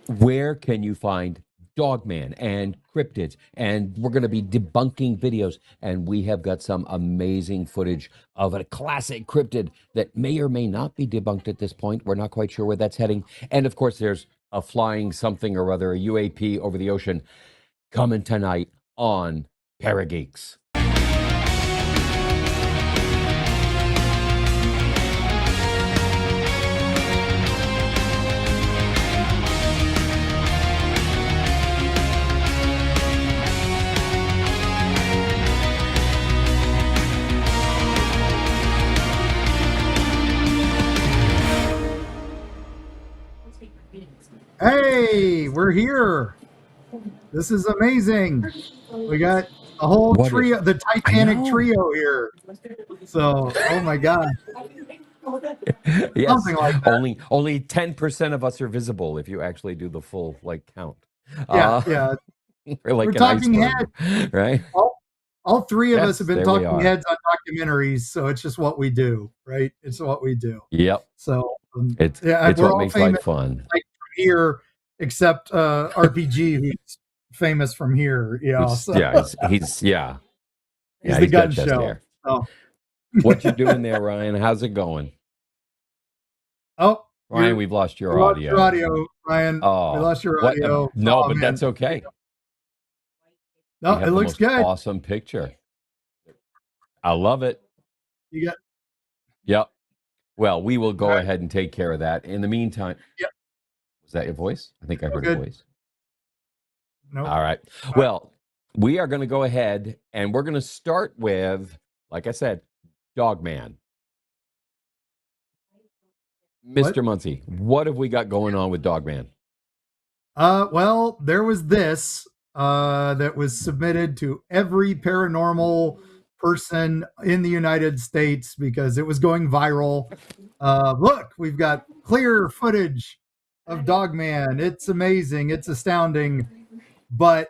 Where can you find Dogman and cryptids? And we're going to be debunking videos. And we have got some amazing footage of a classic cryptid that may or may not be debunked at this point. We're not quite sure where that's heading. And of course, there's a flying something or other, a UAP over the ocean, coming tonight on ParaGeeks. Hey, we're here. This is amazing. We got a whole trio, the Titanic trio here. So, oh my God. Yes, something like that. Only 10% of us are visible if you actually do the full count. Yeah. We're talking heads, right? All three of us have been there we talking are. heads on documentaries, so it's just what we do, right? It's what we do. Yep. So It's we're what all makes famous life fun. like from here, except RPG, who's famous from here. Yeah, He's the gun gun chest show. hair. Oh. What you doing there, Ryan? How's it going? Oh, Ryan, we've lost your audio. Ryan. Oh, we lost your audio. No, oh, but man. That's okay. No, it looks good. Awesome picture. I love it. You got. Yep. Well, we will go ahead and take care of that. In the meantime, yep. Was that your voice? I think I heard a voice. No. All right. Well, we are going to go ahead and we're going to start with, like I said, Dogman. Mr. Muncie, what have we got going on with Dogman? Well, there was this that was submitted to every paranormal person in the United States because it was going viral. Look, we've got clear footage of Dogman. It's amazing. It's astounding. But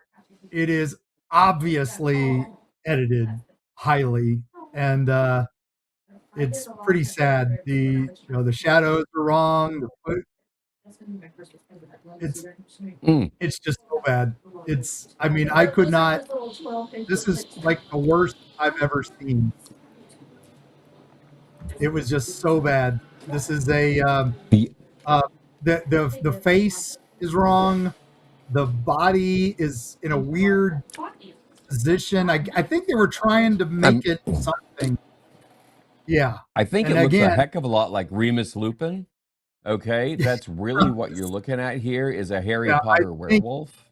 it is obviously edited highly. And it's pretty sad. The shadows are wrong. It's just so bad. I could not. This is like the worst I've ever seen. It was just so bad. This is the face is wrong. The body is in a weird position. I think they were trying to make it something. Yeah. I think it looks a heck of a lot like Remus Lupin. Okay, that's really what you're looking at here is a Harry Potter werewolf.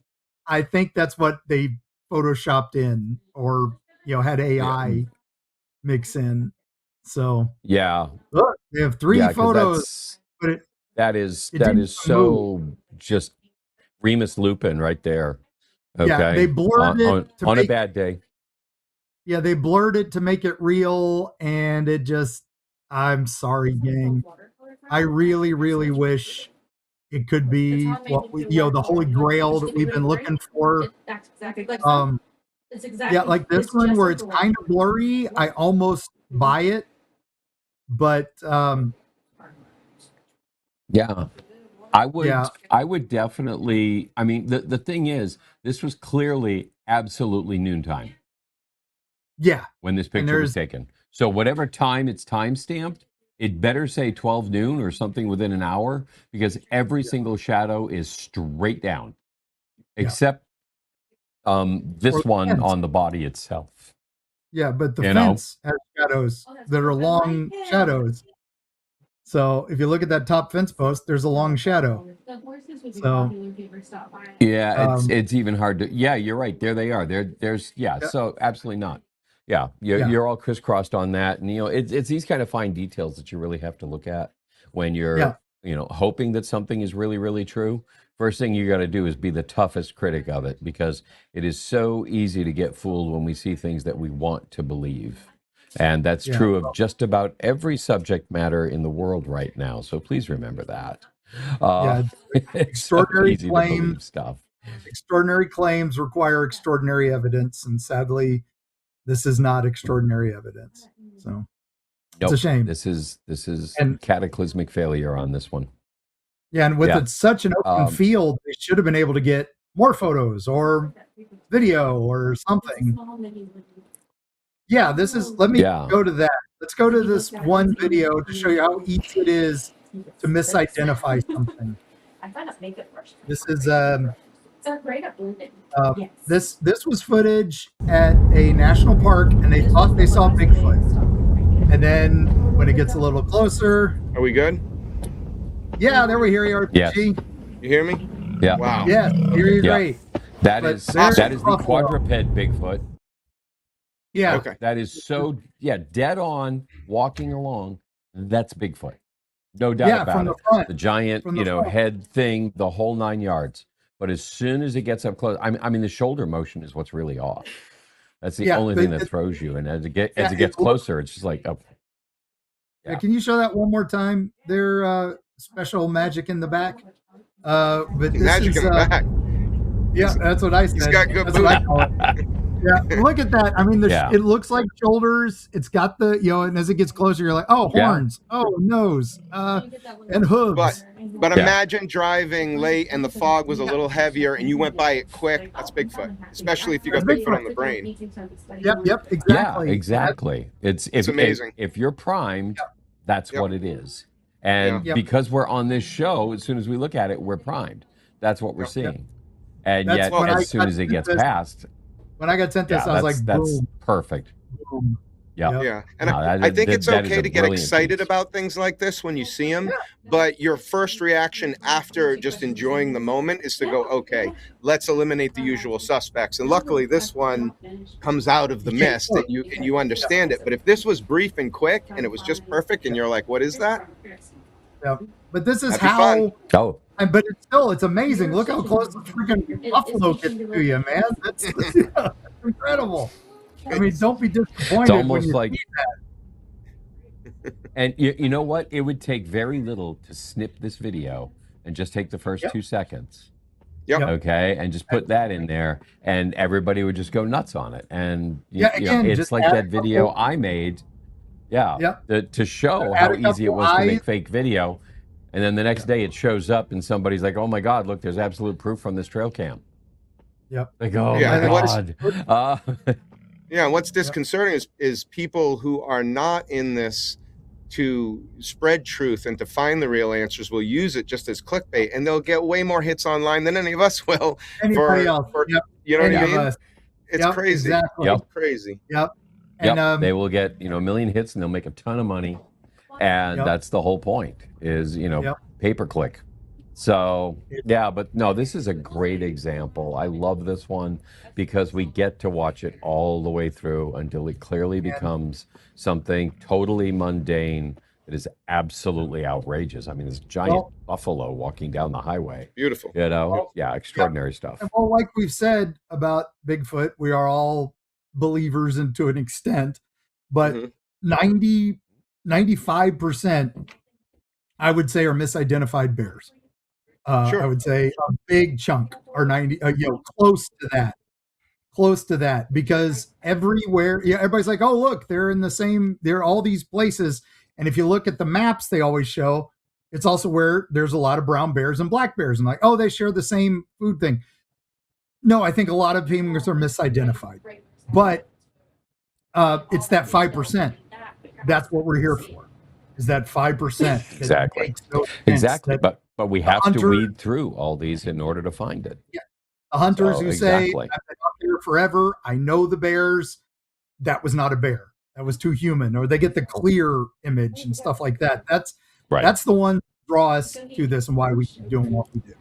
I think that's what they photoshopped in or had AI mix in. So yeah. Look, they have 3 photos. But that is so just Remus Lupin right there. Okay. Yeah, they blurred it on a bad day. Yeah, they blurred it to make it real, and it just, I'm sorry, gang. I really, really wish it could be what the holy grail that we've been looking for. Yeah, like this one where it's kind of blurry. I almost buy it, but yeah. I would definitely. I mean, the thing is, this was clearly absolutely noontime. Yeah. When this picture was taken. So whatever time it's time stamped, it better say 12 noon or something within an hour because every single shadow is straight down. Except this one on the body itself. Yeah, but the fence has shadows that are long shadows. So if you look at that top fence post, there's a long shadow. So yeah, it's even hard to. Yeah, you're right. There they are. There's So absolutely not. Yeah, you're all crisscrossed on that, and it's these kind of fine details that you really have to look at when you're hoping that something is really, really true. First thing you got to do is be the toughest critic of it because it is so easy to get fooled when we see things that we want to believe. And that's true of just about every subject matter in the world right now. So please remember that. Extraordinary so claims. Stuff. Extraordinary claims require extraordinary evidence, and sadly, this is not extraordinary evidence. So it's a shame. This is cataclysmic failure on this one. Yeah, and with it such an open field, they should have been able to get more photos or video or something. Yeah, let me go to that. Let's go to this one video to show you how easy it is to misidentify something. This is this was footage at a national park, and they thought they saw Bigfoot. And then when it gets a little closer, are we good? Yeah, there we hear you, RPG. Yes. You hear me? Yeah. Wow. Yes, hear you great. That is the quadruped Bigfoot. Yeah. Okay. That is so dead on walking along. That's Bigfoot. No doubt about it. The giant, head thing, the whole 9 yards. But as soon as it gets up close, I mean, the shoulder motion is what's really off. That's the only thing that throws you. And as it gets closer, it's just like, oh. Yeah. Can you show that one more time? Their special magic in the back. But this magic in the back. Yeah, that's what I said. He's got good boots. Yeah, look at that. I mean, it looks like shoulders. It's got the, and as it gets closer, you're like, oh, horns, oh, nose, and hooves. But imagine driving late and the fog was a little heavier and you went by it quick. That's Bigfoot, especially if you got Bigfoot on the brain. Yep, exactly. Yeah, exactly. It's amazing. If you're primed, that's what it is. And because we're on this show, as soon as we look at it, we're primed. That's what we're seeing. And yet, as soon as it gets past, when I got sent this, I was like, that's boom. Perfect. Boom. Yeah. And I think it's okay to get excited about things like this when you see them, but your first reaction after just enjoying the moment is to go, okay, let's eliminate the usual suspects. And luckily this one comes out of the mist and you understand it. But if this was brief and quick and it was just perfect and you're like, what is that? Yeah. But this is how but it's amazing. Look how close the freaking buffalo gets to you, man. That's incredible. I mean, don't be disappointed. It's almost when you like see that. And you know what? It would take very little to snip this video and just take the first 2 seconds. Yep. Okay, and just put that in there, and everybody would just go nuts on it. And it's like that video I made. To show how easy it was to make fake video. And then the next day it shows up and somebody's like, oh my God, look, there's absolute proof from this trail cam. Yep. Like, oh my God. And what's disconcerting is people who are not in this to spread truth and to find the real answers will use it just as clickbait, and they'll get way more hits online than any of us will. Anybody else. You know what I mean? It's crazy. Exactly. It's crazy. Yep. And they will get, a million hits and they'll make a ton of money. And that's the whole point is, pay-per-click. So, but no, this is a great example. I love this one because we get to watch it all the way through until it clearly becomes something totally mundane that is absolutely outrageous. I mean, this giant buffalo walking down the highway. Beautiful. Extraordinary stuff. And like we've said about Bigfoot, we are all believers to an extent, but 95%, I would say, are misidentified bears. I would say a big chunk are 90, close to that, because everywhere, everybody's like, oh, look, they're all these places. And if you look at the maps, they always show it's also where there's a lot of brown bears and black bears, and like, oh, they share the same food thing. No, I think a lot of people are misidentified, but it's that 5%. That's what we're here for. Is that 5%? Exactly. But we have to weed through all these in order to find it. Yeah. The hunters who say, I've been up here forever, I know the bears. That was not a bear. That was too human. Or they get the clear image and stuff like that. That's the one that draw us to this and why we keep doing what we do.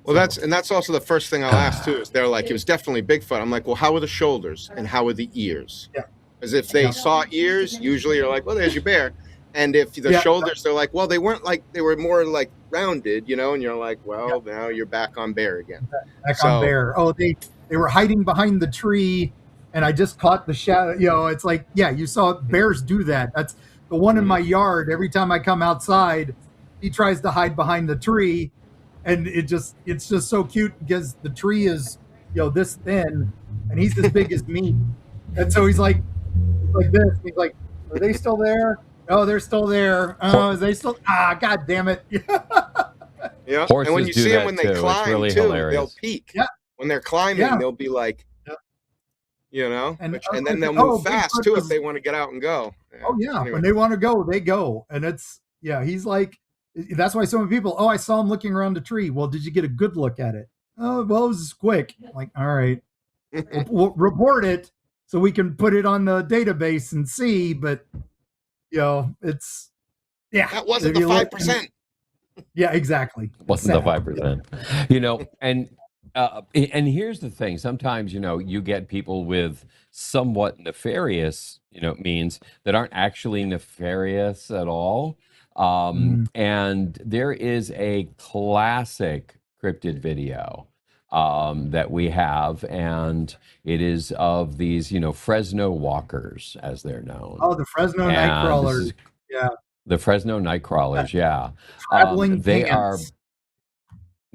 Well, that's also the first thing I'll ask too. Is they're like, it was definitely Bigfoot. I'm like, well, how are the shoulders and how are the ears? Yeah. Because if they saw ears, usually you're like, well, there's your bear. And if the shoulders, they're like, well, they weren't like, they were more like rounded, and you're like, well, now you're back on bear again. Back on bear. Oh, they were hiding behind the tree, and I just caught the shadow. It's like, you saw bears do that. That's the one in my yard. Every time I come outside, he tries to hide behind the tree, and it's just so cute because the tree is, this thin, and he's as big as me, and so he's like this. He's like, are they still there? Oh, they're still there. Oh, is they still? God damn it! Yeah. Horses and when you do see that them when they too. climb It's really too, hilarious. they'll peek. Yeah. When they're climbing, they'll be like, you know, and then they'll move fast too if they want to get out and go. Yeah. Oh yeah, anyway. When they want to go, they go, and it's he's like, that's why so many people. Oh, I saw him looking around the tree. Well, did you get a good look at it? Oh, well, it was quick. I'm like, all right, we'll report it so we can put it on the database and see. But it's that wasn't the 5%. Yeah, exactly. Wasn't the 5%. And here's the thing. Sometimes, you get people with somewhat nefarious, means that aren't actually nefarious at all. And there is a classic cryptid video that we have, and it is of these, Fresno walkers, as they're known. Oh, the Fresno Nightcrawlers. Yeah. The Fresno Nightcrawlers, yeah. Traveling they pants.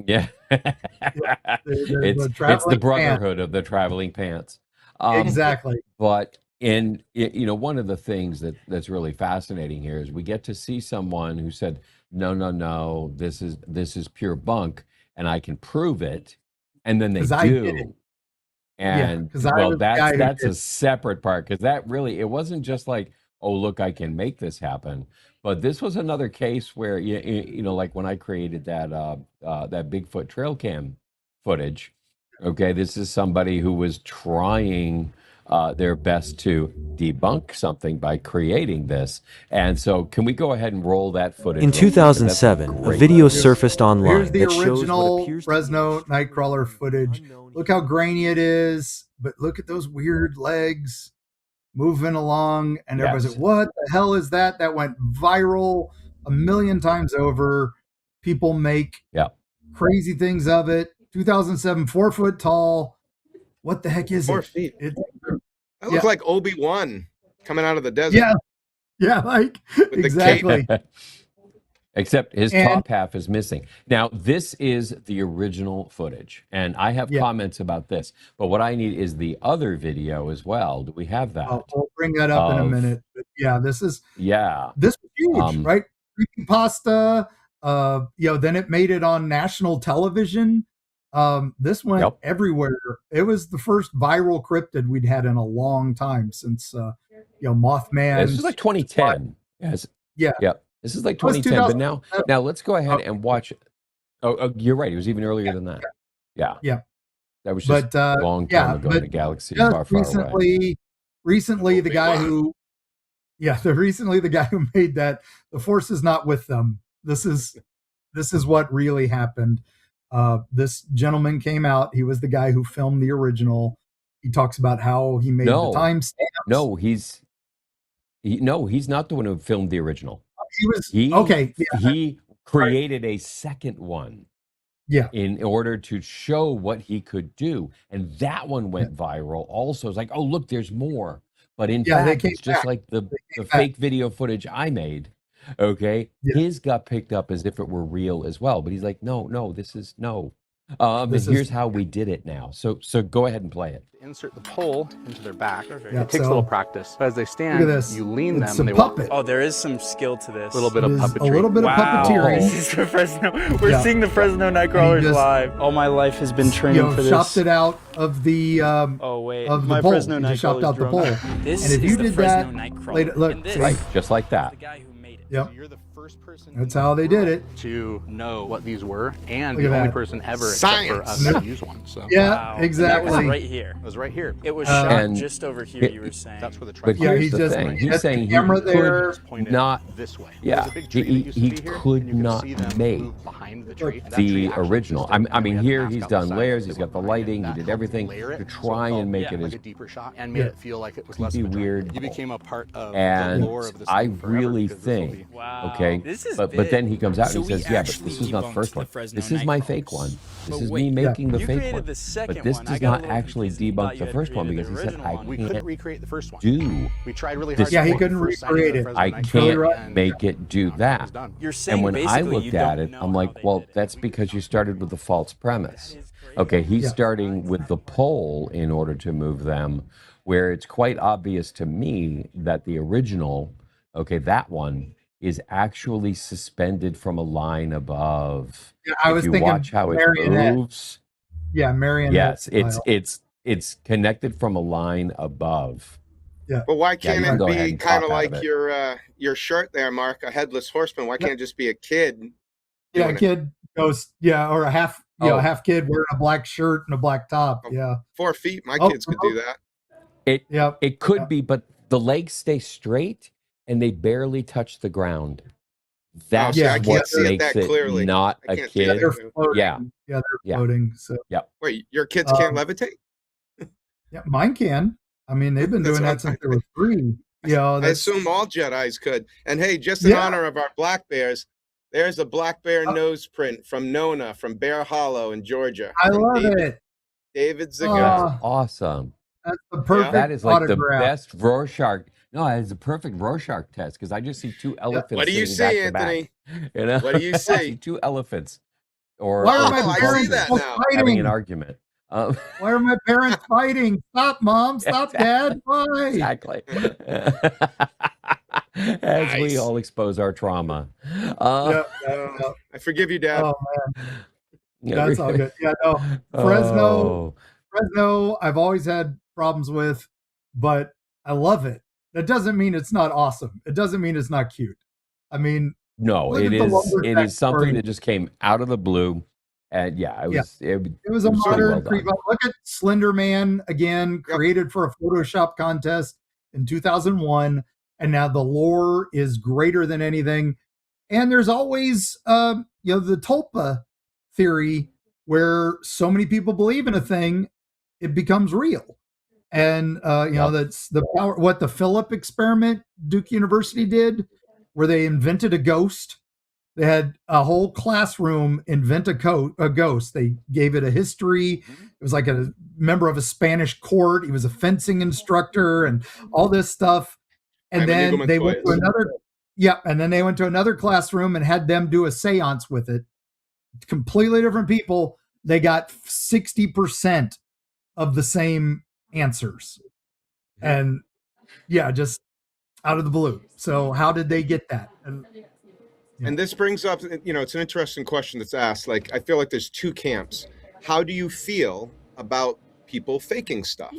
Yeah. It's the brotherhood of the traveling pants. Exactly. But one of the things that's really fascinating here is we get to see someone who said, no, this is pure bunk, and I can prove it, and then they do. And that's a separate part, because that really, it wasn't just like, oh, look, I can make this happen. But this was another case where, like when I created that Bigfoot trail cam footage, okay, this is somebody who was trying their best to debunk something by creating this. And so can we go ahead and roll that footage? In 2007, a video surfaced online. Here's the original Fresno Nightcrawler footage. Look how grainy it is, but look at those weird legs moving along, and everybody's like, what the hell is that? That went viral a million times over. People make crazy things of it. 2007, 4 foot tall. What the heck is 4 it? feet. It looks like Obi-Wan coming out of the desert. Yeah, like exactly. Except his top half is missing. Now, this is the original footage, and I have comments about this, but what I need is the other video as well. Do we have that? We'll bring that up in a minute. But this was huge, right? Creepypasta, then it made it on national television. This went everywhere. It was the first viral cryptid we'd had in a long time since, Mothman. This is like 2010. This is like 2010, but now let's go ahead and watch it. Oh, you're right. It was even earlier than that. Yeah. That was just a long time ago in a galaxy far, far away. Recently, the guy who made that, the force is not with them. This is what really happened. This gentleman came out. He was the guy who filmed the original. He talks about how he made the timestamps. No, he's not the one who filmed the original. He created a second one. In order to show what he could do. And that one went viral also. It's like, oh, look, there's more. But in fact, it's just like the fake video footage I made. Okay. His got picked up as if it were real as well. But he's like, no, this is no. Here's how we did it now. So go ahead and play it. Insert the pole into their back. It takes a little practice. But as they stand, you lean them and they puppet. walk. Oh, there is some skill to this. A little bit of puppetry. A little bit of puppeteering. This is the Fresno. We're seeing the Fresno Nightcrawlers live. All my life has been training for this. Chopped it out of the of the pole. Fresno He just chopped out the pole. This and if you is did the Fresno that, Nightcrawler. look, right, just like that. The guy who made it. Yep. So you're the first person. That's how they did it. To know what these were, and the only person ever except for us to use one. So exactly. That was right here. It was right here. It was shot just over here. You were saying. That's where the But here's the thing. He's saying he could not. This way. Yeah, he could not make the original. I mean, here he's done layers. He's got the lighting. He did everything to try and make it as a deeper shot and made it feel like it was less weird. You became a part of and the lore of this. I really think, okay, but then he comes out and he says, yeah, but this is not the first one. This is my fake one. This is me making the fake one. But this does not actually debunk the first one, because he said I can't recreate the first one. We tried really hard. Yeah, he couldn't recreate it. I can't make it do that. And when I looked at it, I'm like, well, that's because you started with a false premise. Okay, he's starting with the pole in order to move them, where it's quite obvious to me that the original, okay, that one is actually suspended from a line above. Yeah, I was if you thinking watch how it marionette. moves. Yeah, marionette. Yes, it's connected from a line above. Yeah. But why can't it be kind of like your shirt there, Mark, a headless horseman? Why can't it just be a kid? Yeah, a kid ghost. Yeah, or a half, a half kid wearing a black shirt and a black top. Yeah. 4 feet. My kids could do that. It could be, but the legs stay straight and they barely touch the ground. That's what makes it not a kid. Yeah, they're floating. So wait, your kids can't levitate? Yeah, mine can. I mean, they've been doing that since they were 3. I assume all Jedis could. And hey, just in honor of our black bears, there's a black bear nose print from Nona from Bear Hollow in Georgia. I love it. David Zagara. That's awesome. That's the perfect That is like autograph. the best Rorschach. No, it's a perfect Rorschach test because I just see 2 elephants. What do you see, Anthony? You know? What do you see? 2 elephants. Or why are my parents having an argument? Why are my parents fighting? Stop, Mom. Stop, Dad. Why? Exactly. As we all expose our trauma. I forgive you, Dad. Oh, man. That's all good. Yeah, no. Fresno, I've always had problems with, but I love it. That doesn't mean it's not awesome. It doesn't mean it's not cute. I mean, no, it is something that just came out of the blue. And it was a modern creep. Look at Slender Man again, created for a Photoshop contest in 2001, and now the lore is greater than anything. And there's always the Tulpa theory, where so many people believe in a thing, it becomes real. And that's the power. What the Philip experiment Duke University did, where they invented a ghost. They had a whole classroom invent a ghost. They gave it a history. It was like a member of a Spanish court. He was a fencing instructor and all this stuff. And then they went to another. Yeah, and then they went to another classroom and had them do a seance with it. Completely different people. They got 60% of the same answers, and just out of the blue. So how did they get that? And this brings up, it's an interesting question that's asked. Like, I feel like there's 2 camps. How do you feel about people faking stuff?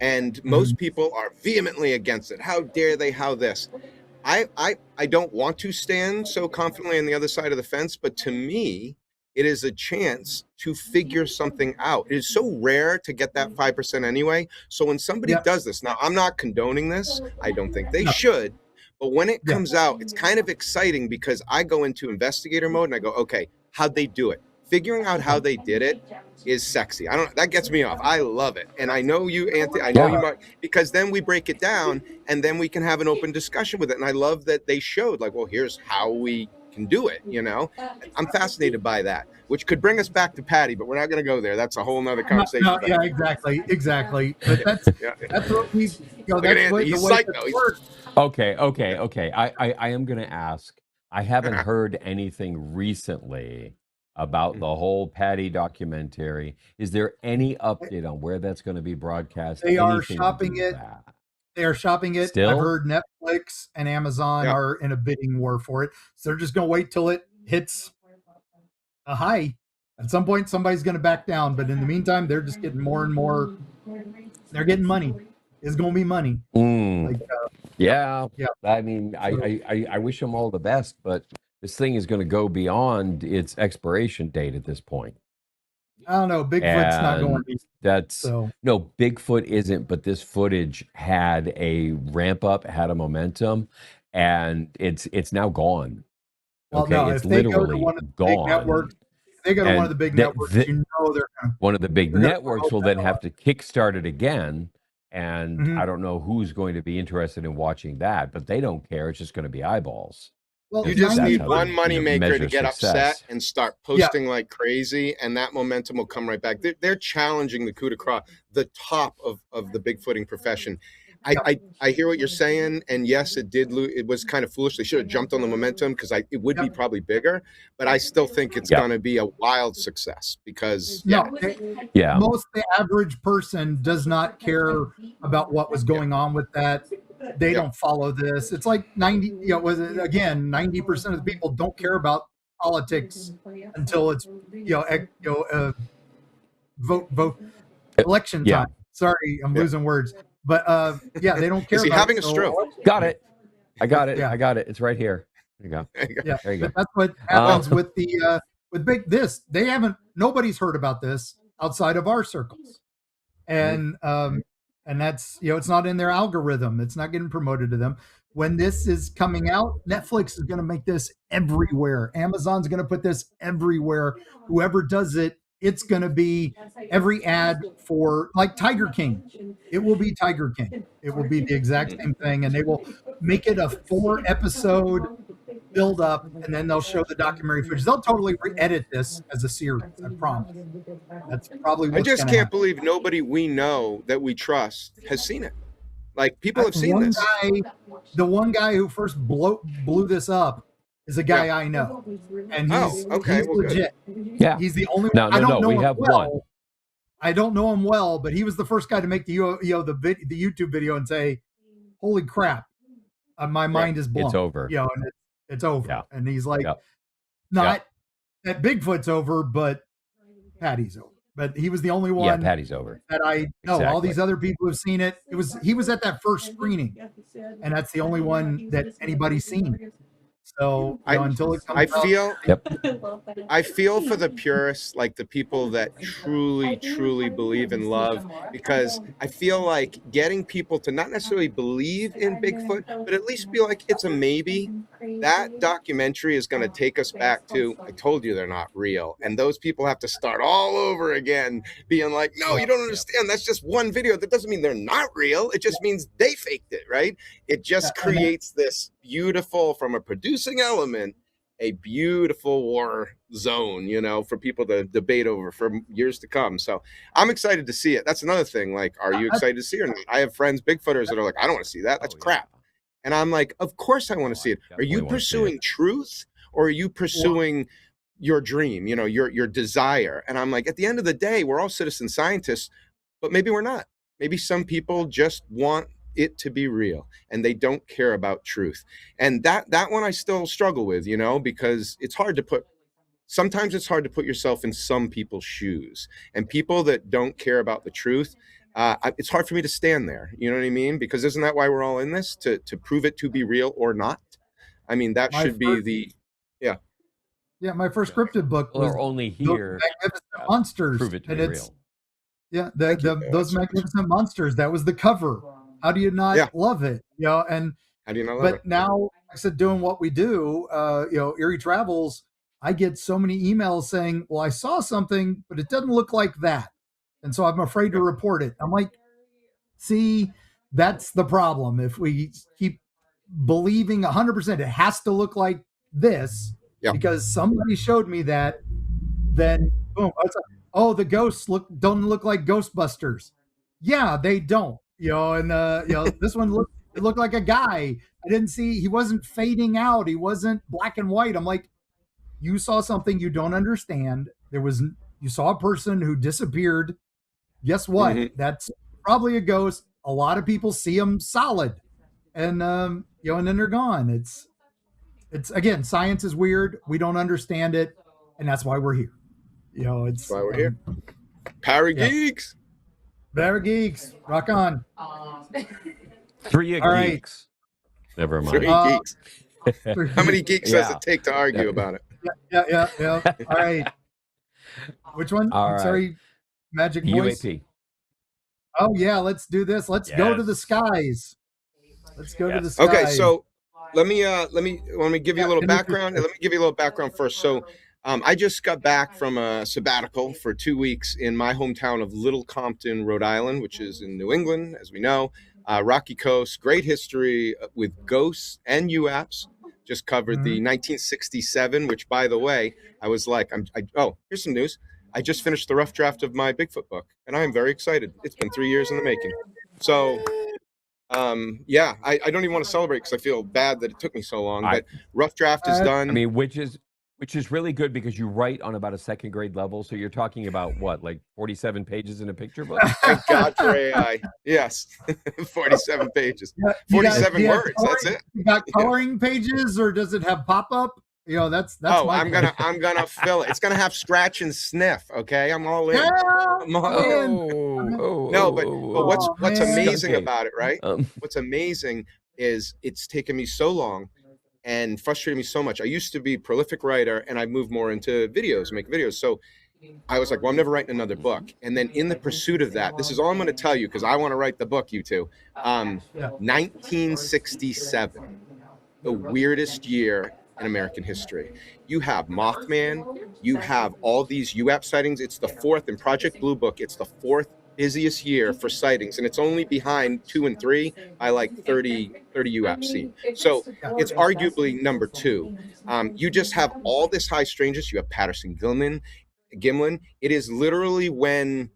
And most people are vehemently against it. How dare they? How this? I don't want to stand so confidently on the other side of the fence, but to me, it is a chance to figure something out. It is so rare to get that 5% anyway. So when somebody does this, now I'm not condoning this. I don't think they should. But when it comes out, it's kind of exciting because I go into investigator mode and I go, okay, how'd they do it? Figuring out how they did it is sexy. That gets me off. I love it. And I know you, Anthony, I know you might, because then we break it down and then we can have an open discussion with it. And I love that they showed like, well, here's how we can do it. I'm fascinated by that, which could bring us back to Patty, but we're not going to go there. That's a whole nother conversation. No, exactly. But that's what we, that's what the way it works. Okay. I am going to ask. I haven't heard anything recently about the whole Patty documentary. Is there any update on where that's going to be broadcast? They are shopping it. They are shopping it. Still? I've heard Netflix and Amazon are in a bidding war for it. So they're just going to wait till it hits a high. At some point, somebody's going to back down. But in the meantime, they're just getting more and more. They're getting money. It's going to be money. I mean, I wish them all the best, but this thing is going to go beyond its expiration date at this point. I don't know. Bigfoot's not going to. No, Bigfoot isn't, but this footage had a ramp up, had a momentum, and it's now gone. Well, no, it's if they literally go to one of the gone. Big networks, if they go to one of the big networks, one of the big networks will then have to kickstart it again. And I don't know who's going to be interested in watching that, but they don't care. It's just going to be eyeballs. Well, you just need one moneymaker to get upset and start posting like crazy, and that momentum will come right back. They're challenging the coup de grace, the top of the Bigfooting profession. I hear what you're saying, and yes, it did. It was kind of foolish. They should have jumped on the momentum because it would be probably bigger, but I still think it's going to be a wild success because most the average person does not care about what was going on with that. they don't follow this. It's like 90% of the people don't care about politics until it's vote election time. Sorry, I'm losing words. But they don't care. Is he about having a stroke? Got it. I got it. I got it. It's right here. There you go. Yeah, there you go. That's what happens with the with this. They haven't. Nobody's heard about this outside of our circles, and that's it's not in their algorithm. It's not getting promoted to them. When this is coming out, Netflix is going to make this everywhere. Amazon's going to put this everywhere. Whoever does it, it's going to be every ad for, like Tiger King. It will be Tiger King. It will be the exact same thing. And they will make it a 4-episode build up, and then they'll show the documentary footage. They'll totally re-edit this as a series, I promise. That's probably what's I just can't happen. believe nobody we know that we trust has seen it. Like, people have seen this. The one guy who first blew this up is a guy I know, and he's legit. Yeah, he's the only one. No, we have one. I don't know him well, but he was the first guy to make the YouTube video and say, "Holy crap, my mind is blown. It's over. And it's over." Yeah. And he's like, "Not that Bigfoot's over, but Patty's over." But he was the only one. Yeah, Patty's over. That I know. Exactly. All these other people have seen it. He was at that first screening, and that's the only one that anybody's seen. So until it comes I feel for the purists, like the people that truly believe in love, because I feel like getting people to not necessarily believe in Bigfoot, but at least be like, it's a maybe. That documentary is going to take us back to, I told you they're not real. And those people have to start all over again, being like, no, you don't understand. That's just one video. That doesn't mean they're not real. It just means they faked it, right? It just creates this beautiful, from a producing element, a beautiful war zone, for people to debate over for years to come. So I'm excited to see it. That's another thing. Like, are you excited to see it or not? I have friends, Bigfooters, that are like, I don't want to see that. That's crap. And I'm like, of course I want to see it. Are you pursuing truth, or are you pursuing your dream, your desire? And I'm like, at the end of the day, we're all citizen scientists, but maybe we're not. Maybe some people just want it to be real and they don't care about truth. And that one I still struggle with, because sometimes it's hard to put yourself in some people's shoes, and people that don't care about the truth. It's hard for me to stand there. You know what I mean? Because isn't that why we're all in this, to prove it to be real or not? I mean, that should be the, Yeah, my first scripted book was only here. Magnificent Monsters. Prove it to be real. Yeah, those Magnificent Monsters. That was the cover. How do you not love it? And how do you not love it? But now, like I said, doing what we do, Eerie Travels, I get so many emails saying, "Well, I saw something, but it doesn't look like that, and so I'm afraid to report it." I'm like, see, that's the problem. If we keep believing 100% it has to look like this because somebody showed me that, then boom, the ghosts don't look like Ghostbusters. Yeah, they don't. And this one looked like a guy. I didn't see, he wasn't fading out. He wasn't black and white. I'm like, you saw something you don't understand. You saw a person who disappeared. Guess what? Mm-hmm. That's probably a ghost. A lot of people see them solid, and and then they're gone. It's again, science is weird. We don't understand it, and that's why we're here. It's why we're here. ParaGeeks. ParaGeeks, rock on. 3 geeks. Never mind. 3 geeks. How many geeks does it take to argue about it? Yeah. All right. Which one? All right. Sorry, magic voice. UAP. Oh yeah, let's do this. Let's go to the skies. Let's go to the skies. Okay, so let me give you a little background. Let me give you a little background first. So I just got back from a sabbatical for 2 weeks in my hometown of Little Compton, Rhode Island, which is in New England, as we know. Rocky Coast, great history with ghosts and UAPs. Just covered the 1967, which, by the way, I was like, here's some news. I just finished the rough draft of my Bigfoot book, and I am very excited. It's been 3 years in the making. So, I don't even want to celebrate because I feel bad that it took me so long. But rough draft is done. I mean, which is Which is really good because you write on about a second grade level. So you're talking about what, like 47 pages in a picture book? Thank God for AI. Yes. 47 pages. 47 words. That's it. You got coloring pages, or does it have pop-up? You know, that's I'm gonna fill it. It's gonna have scratch and sniff. Okay, I'm all in. Yeah, I'm all in. No, but what's amazing about it, right? What's amazing is it's taken me so long and frustrated me so much. I used to be a prolific writer, and I moved more into videos, make videos. So I was like, well, I'm never writing another book. And then in the pursuit of that, this is all I'm going to tell you because I want to write the book, you two. 1967, the weirdest year in American history. You have Mothman, you have all these UAP sightings. It's the fourth in Project Blue Book. It's the fourth busiest year for sightings, and it's only behind 2 and 3 by like 30 UAPs. So it's arguably number 2. You just have all this high strangeness. You have Patterson-Gimlin. It is literally when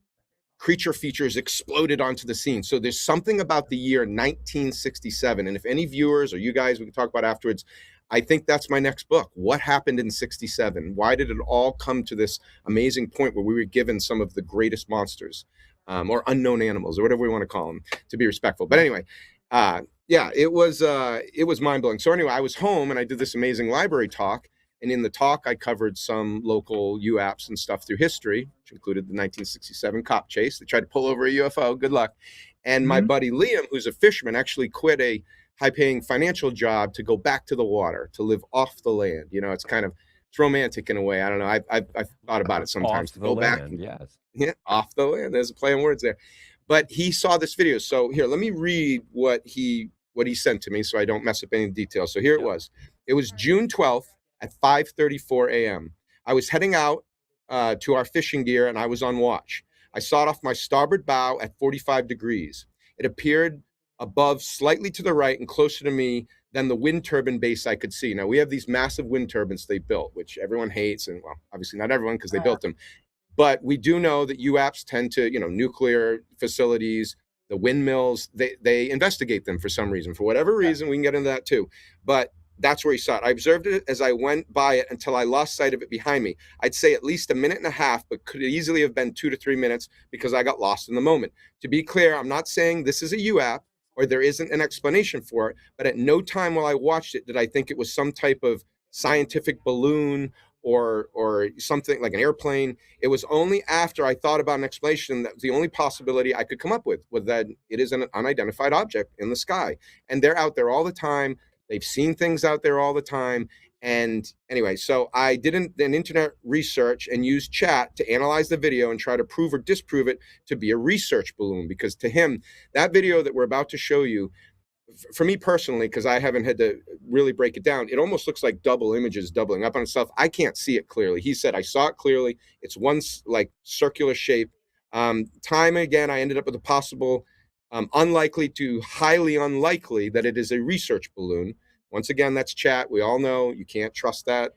creature features exploded onto the scene. So there's something about the year 1967, and if any viewers or you guys, we can talk about afterwards, I think that's my next book. What happened in 67? Why did it all come to this amazing point where we were given some of the greatest monsters? Or unknown animals, or whatever we want to call them, to be respectful. But anyway, yeah, it was mind blowing. So anyway, I was home and I did this amazing library talk, and in the talk I covered some local UAPs and stuff through history, which included the 1967 cop chase. They tried to pull over a UFO. Good luck. And my buddy Liam, who's a fisherman, actually quit a high-paying financial job to go back to the water, to live off the land. You know, it's romantic in a way. I don't know. I've thought about it sometimes, to go back. Yes. Yeah, off the land. There's a play on words there. But he saw this video. So here, let me read what he sent to me so I don't mess up any details. So here it was. It was June 12th at 5:34 a.m. I was heading out to our fishing gear, and I was on watch. I saw it off my starboard bow at 45 degrees. It appeared above, slightly to the right and closer to me than the wind turbine base I could see. Now, we have these massive wind turbines they built, which everyone hates, and well, obviously not everyone because they built them. But we do know that UAPs tend to, nuclear facilities, the windmills, they investigate them for some reason. For whatever reason, we can get into that too. But that's where he saw it. I observed it as I went by it until I lost sight of it behind me. I'd say at least a minute and a half, but could easily have been 2 to 3 minutes because I got lost in the moment. To be clear, I'm not saying this is a UAP or there isn't an explanation for it, but at no time while I watched it did I think it was some type of scientific balloon or something like an airplane. It was only after I thought about an explanation that the only possibility I could come up with was that it is an unidentified object in the sky. And they're out there all the time. They've seen things out there all the time. And anyway, so I did an internet research and used chat to analyze the video and try to prove or disprove it to be a research balloon. Because to him, that video that we're about to show you, for me personally, because I haven't had to really break it down, it almost looks like double images doubling up on itself. I can't see it clearly. He said, I saw it clearly. It's one like circular shape. Time again, I ended up with a possible unlikely to highly unlikely that it is a research balloon. Once again, that's chat. We all know you can't trust that.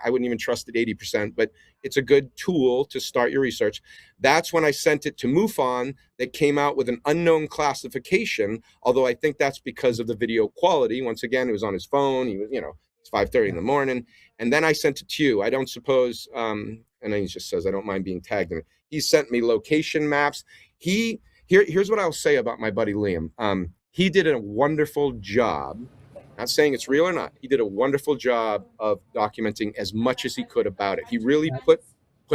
I wouldn't even trust it 80%, but it's a good tool to start your research. That's when I sent it to MUFON that came out with an unknown classification, although I think that's because of the video quality. Once again, it was on his phone. He was, it's 5:30 in the morning. And then I sent it to you. I don't suppose, and then he just says, I don't mind being tagged in it. He sent me location maps. Here's what I'll say about my buddy Liam. He did a wonderful job. Not saying it's real or not. He did a wonderful job of documenting as much as he could about it. He really put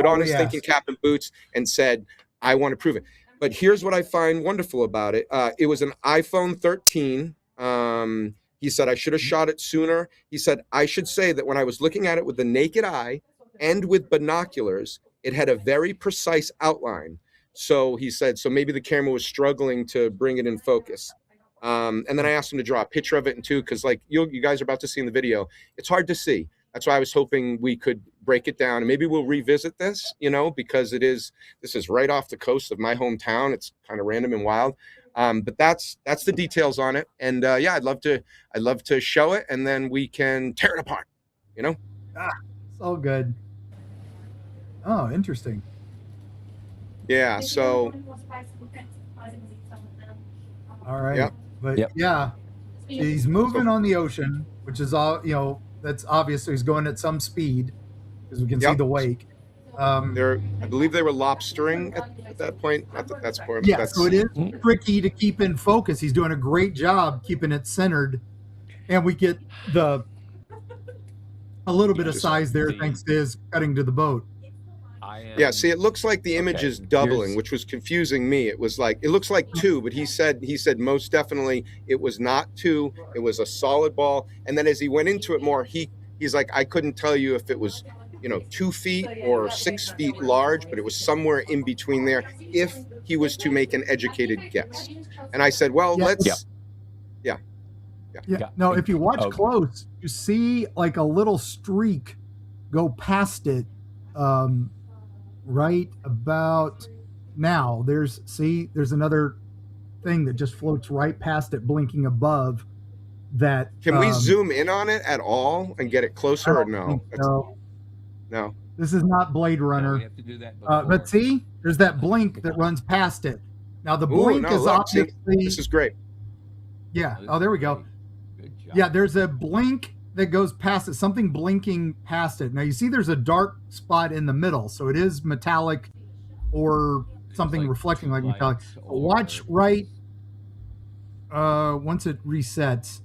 on his thinking cap and boots and said, I want to prove it. But here's what I find wonderful about it. It was an iPhone 13. He said, I should have shot it sooner. He said, I should say that when I was looking at it with the naked eye and with binoculars, it had a very precise outline. So he said, so maybe the camera was struggling to bring it in focus. And then I asked him to draw a picture of it too, because like you guys are about to see in the video, it's hard to see. That's why I was hoping we could break it down, and maybe we'll revisit this, because this is right off the coast of my hometown. It's kind of random and wild. But that's the details on it. And yeah, I'd love to show it, and then we can tear it apart, So good. Oh, interesting. Yeah. So. All right. Yep. But yeah, he's moving on the ocean, which is all, that's obvious. So he's going at some speed. because we can see the wake. I believe they were lobstering at that point. That's where, yeah, so it is tricky to keep in focus. He's doing a great job keeping it centered, and we get a little bit of size there thanks to his cutting to the boat. Yeah, see, it looks like the image is doubling, which was confusing me. It was like, it looks like 2, but he said most definitely it was not 2. It was a solid ball. And then as he went into it more, he's like, I couldn't tell you if it was, 2 feet or 6 feet large, but it was somewhere in between there if he was to make an educated guess. And I said, well, let's, yeah. No, if you watch close, you see like a little streak go past it. Right about now, there's another thing that just floats right past it, blinking above that. Can we zoom in on it at all and get it closer, or no? No. This is not Blade Runner. No, we have to do that but see, there's that blink that runs past it. Now the blink is obviously. This is great. Yeah. Oh, there we go. Yeah, there's a blink that goes past it, something blinking past it. Now you see there's a dark spot in the middle, so it is metallic or something like reflecting like metallic. Watch right once it resets.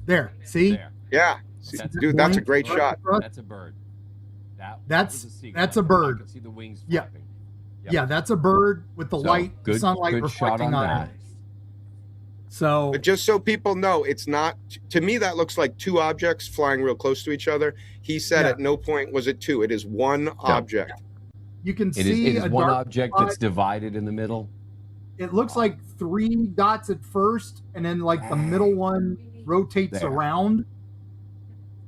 There, see? Yeah. Dude, that's a great shot. That's a bird. That's a bird. I can see the wings yeah. flapping. Yeah, that's a bird with the sunlight reflecting on it. So, but just so people know, it's not, to me, that looks like 2 objects flying real close to each other. He said at no point was it 2. It is 1 object. You can see it is one object that's divided in the middle. It looks like 3 dots at first, and then like the middle one rotates around.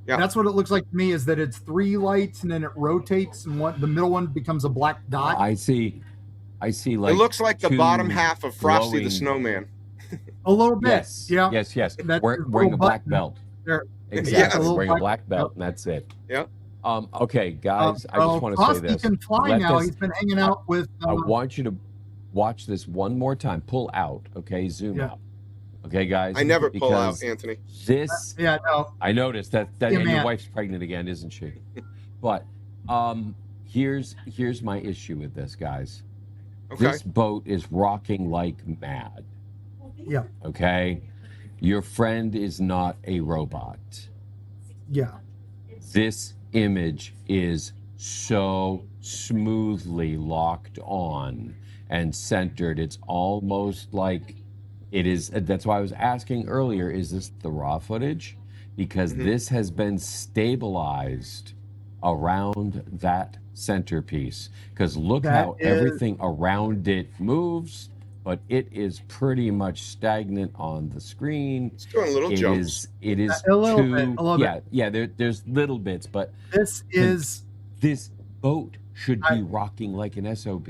Yeah. That's what it looks like to me, is that it's 3 lights and then it rotates, and the middle one becomes a black dot. I see like it looks like the bottom half of Frosty the Snowman. A little bit. Yes. Yeah. Yes. Wearing a black belt. There. Exactly. Wearing a black belt, and that's it. Yeah. Okay, guys, I just want to say this. He can fly now. He's been hanging out with. I want you to watch this one more time. Pull out. Okay, zoom out. Okay, guys. I never pull out, Anthony. This. Yeah, no. I noticed that your wife's pregnant again, isn't she? But here's my issue with this, guys. Okay. This boat is rocking like mad. Yeah. Okay. Your friend is not a robot. Yeah. This image is so smoothly locked on and centered. It's almost like it is. That's why I was asking earlier, is this the raw footage? Because this has been stabilized around that centerpiece. Because look how everything around it moves. But it is pretty much stagnant on the screen. It's doing little jumps. It is a little bit. Yeah. There's little bits, but this boat should be rocking like an SOB.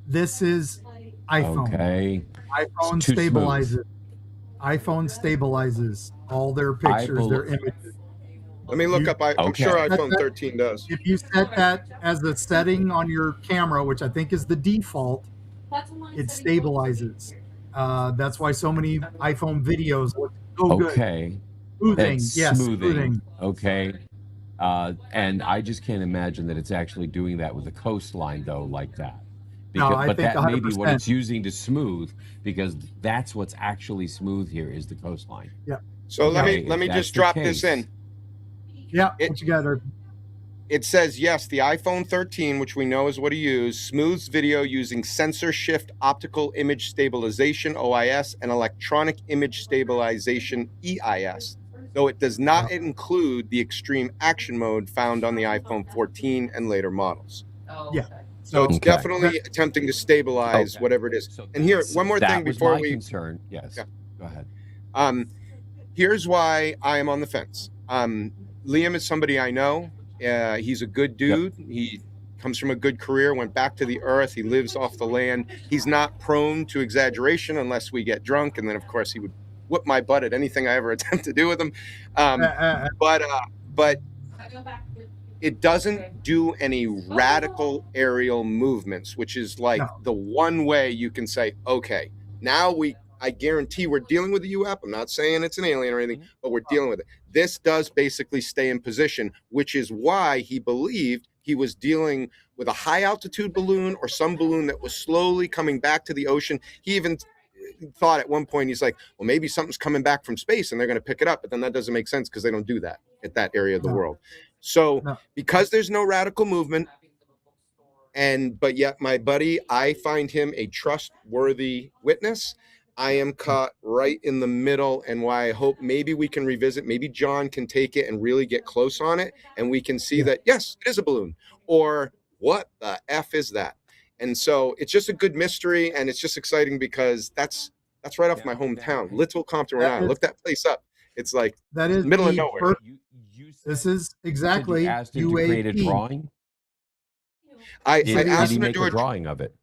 This is iPhone. Okay. iPhone stabilizes. iPhone stabilizes all their pictures, their images. Let me look up. I'm sure iPhone 13 does. If you set that as a setting on your camera, which I think is the default, it stabilizes. That's why so many iPhone videos look so good. Okay. Smoothing. Yes, smoothing. Okay. And I just can't imagine that it's actually doing that with the coastline, though, like that. Because, no, I think that 100%. may be what it's using to smooth, because that's what's actually smooth here is the coastline. Yeah. So let me just drop this in. Yeah. What you got there? It says, yes, the iPhone 13, which we know is what he used, smooths video using sensor shift optical image stabilization, OIS, and electronic image stabilization, EIS, though it does not include the extreme action mode found on the iPhone 14 and later models. Yeah. So it's definitely attempting to stabilize whatever it is. So and here, one more thing before we... concern. Yes. Yeah. Go ahead. Here's why I am on the fence. Liam is somebody I know. He's a good dude. Yep. He comes from a good career, went back to the earth. He lives off the land. He's not prone to exaggeration unless we get drunk. And then, of course, he would whoop my butt at anything I ever attempt to do with him. But it doesn't do any radical aerial movements, which is like the one way you can say, okay, now we I guarantee we're dealing with a UAP. I'm not saying it's an alien or anything, but we're dealing with it. This does basically stay in position, which is why he believed he was dealing with a high altitude balloon or some balloon that was slowly coming back to the ocean. He even thought at one point, he's like, well, maybe something's coming back from space and they're going to pick it up. But then that doesn't make sense because they don't do that at that area of the world. So because there's no radical movement, but yet my buddy, I find him a trustworthy witness. I am caught right in the middle, and why I hope maybe we can revisit, maybe John can take it and really get close on it, and we can see that, yes, it is a balloon, or what the F is that? And so it's just a good mystery, and it's just exciting because that's right off my hometown, Little Compton, Rhode Island. Look that place up. It's like that is middle of nowhere. This is exactly you asked him to create a drawing. I did asked he him to make do a drawing of it?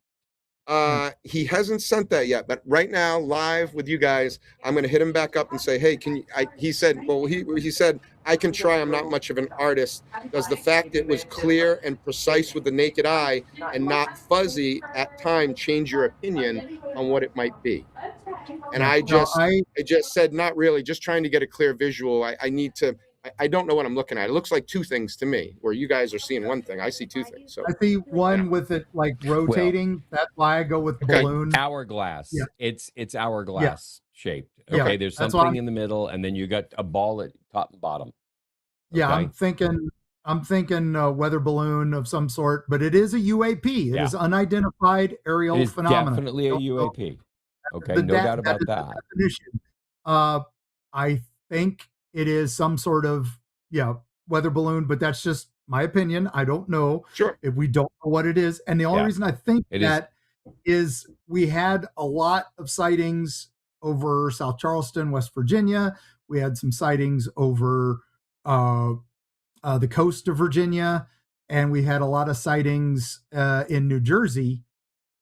He hasn't sent that yet, but right now, live with you guys, I'm going to hit him back up and say, hey, can you, he said, well, he said, I can try. I'm not much of an artist. Does the fact it was clear and precise with the naked eye and not fuzzy at time change your opinion on what it might be? And I just said, not really, just trying to get a clear visual. I need to, I don't know what I'm looking at. It looks like two things to me, where you guys are seeing one thing. I see two things. So I see one with it like rotating. That's why I go with balloon. Hourglass. Yeah. It's hourglass shaped. Okay, yeah. There's something in the middle, and then you got a ball at top and bottom. Okay? Yeah, I'm thinking weather balloon of some sort, but it is a UAP. It is unidentified aerial phenomenon. Definitely a UAP. Okay, no doubt about that. Definition. I think it is some sort of weather balloon, but that's just my opinion. I don't know. Sure. If we don't know what it is, and the only reason I think that is we had a lot of sightings over South Charleston, West Virginia. We had some sightings over the coast of Virginia, and we had a lot of sightings in New Jersey.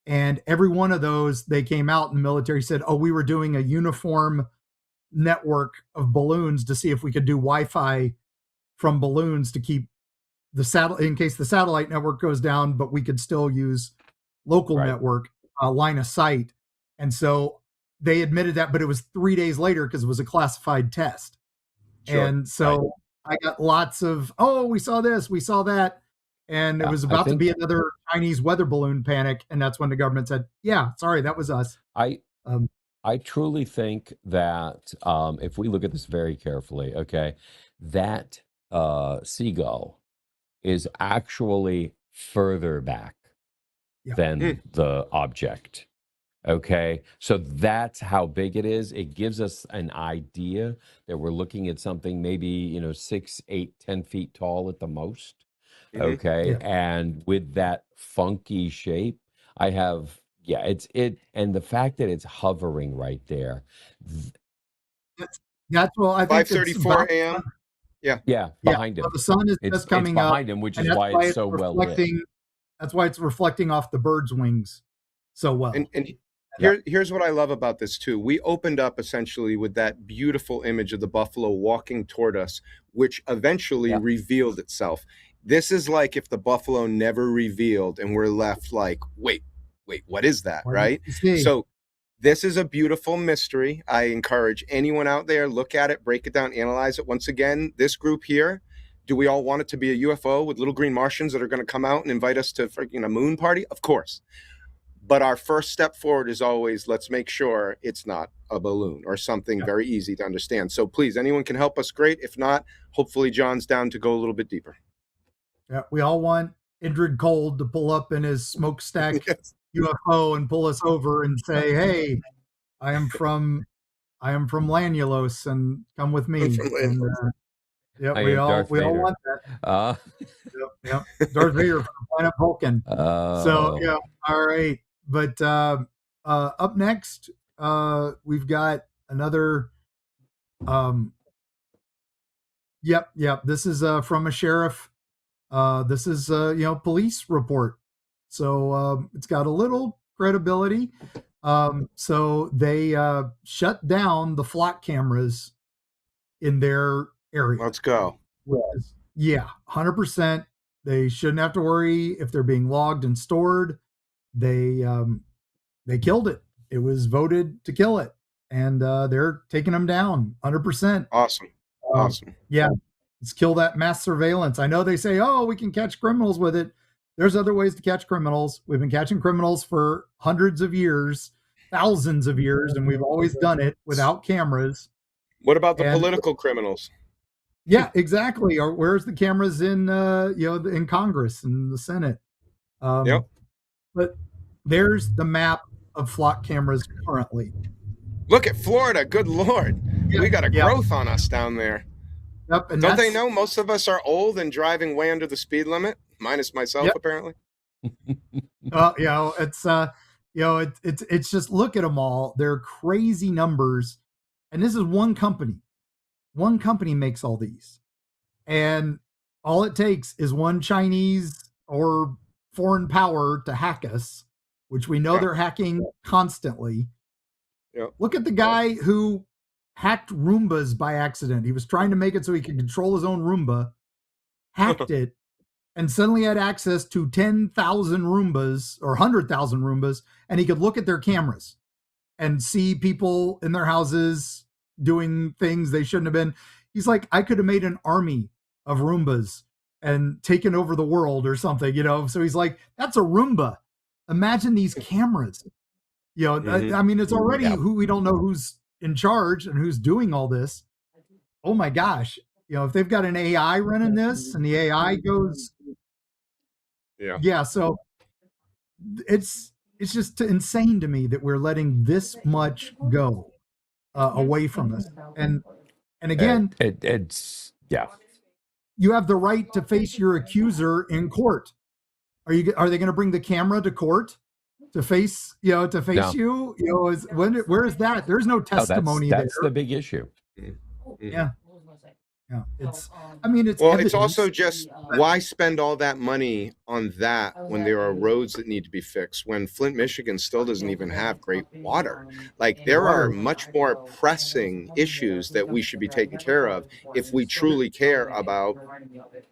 And every one of those, they came out and the military said, oh, we were doing a uniform network of balloons to see if we could do Wi-Fi from balloons to keep the satellite in case the satellite network goes down, but we could still use local network line of sight. And so they admitted that, but it was 3 days later because it was a classified test. Sure. And so I got lots of, oh, we saw this, we saw that. And it was about to be another Chinese weather balloon panic. And that's when the government said, yeah, sorry, that was us. I truly think that if we look at this very carefully, that seagull is actually further back than the object. Okay, so that's how big it is. It gives us an idea that we're looking at something maybe 6, 8, 10 feet tall at the most. Okay, and with that funky shape, I have and the fact that it's hovering right there. That's well, I think 5:34 a.m. Yeah, behind him. Well, the sun is just coming up behind him, which is why it's so well lit. That's why it's reflecting off the bird's wings so well. And here's what I love about this too. We opened up essentially with that beautiful image of the buffalo walking toward us, which eventually revealed itself. This is like if the buffalo never revealed and we're left like, wait, what is that, right? So this is a beautiful mystery. I encourage anyone out there, look at it, break it down, analyze it. Once again, this group here, do we all want it to be a UFO with little green Martians that are going to come out and invite us to a moon party? Of course. But our first step forward is always, let's make sure it's not a balloon or something very easy to understand. So please, anyone can help us, great. If not, hopefully John's down to go a little bit deeper. Yeah, we all want Indrid Cold to pull up in his smokestack UFO and pull us over and say, "Hey, I am from Lanulos, and come with me." And, we all want that. Darth Vader from planet Vulcan. So all right. But up next, we've got another. This is from a sheriff. This is police report, so it's got a little credibility. So they shut down the flock cameras in their area. Let's go. 100%. They shouldn't have to worry if they're being logged and stored. They killed it. It was voted to kill it. and they're taking them down 100%. Awesome. Awesome. Yeah. Let's kill that mass surveillance. I know they say, oh, we can catch criminals with it. There's other ways to catch criminals. We've been catching criminals for hundreds of years, thousands of years, and we've always done it without cameras. What about the political criminals? Yeah, exactly. Or where's the cameras in in Congress and the Senate? Yep. But there's the map of flock cameras currently. Look at Florida. Good Lord. We got a growth on us down there. Yep. And don't they know most of us are old and driving way under the speed limit? Minus myself, apparently. It's just, look at them all. They're crazy numbers. And this is one company. One company makes all these. And all it takes is one Chinese or foreign power to hack us, which we know they're hacking constantly. Look at the guy who hacked Roombas by accident. He was trying to make it so he could control his own Roomba, hacked it, and suddenly had access to 10,000 Roombas or 100,000 Roombas, and he could look at their cameras and see people in their houses doing things they shouldn't have been. He's like, I could have made an army of Roombas and taken over the world or something, So he's like, that's a Roomba. Imagine these cameras. I mean, it's already who we don't know who's in charge and who's doing all this. Oh my gosh. If they've got an AI running this and the AI goes, so it's just insane to me that we're letting this much go away from us. And again, it's you have the right to face your accuser in court. Are they going to bring the camera to court to face you? Where is that? There's no testimony. That's the big issue. Yeah. It's it's also just, why spend all that money on that when there are roads that need to be fixed, when Flint, Michigan still doesn't even have great water? Like, there are much more pressing issues that we should be taking care of if we truly care about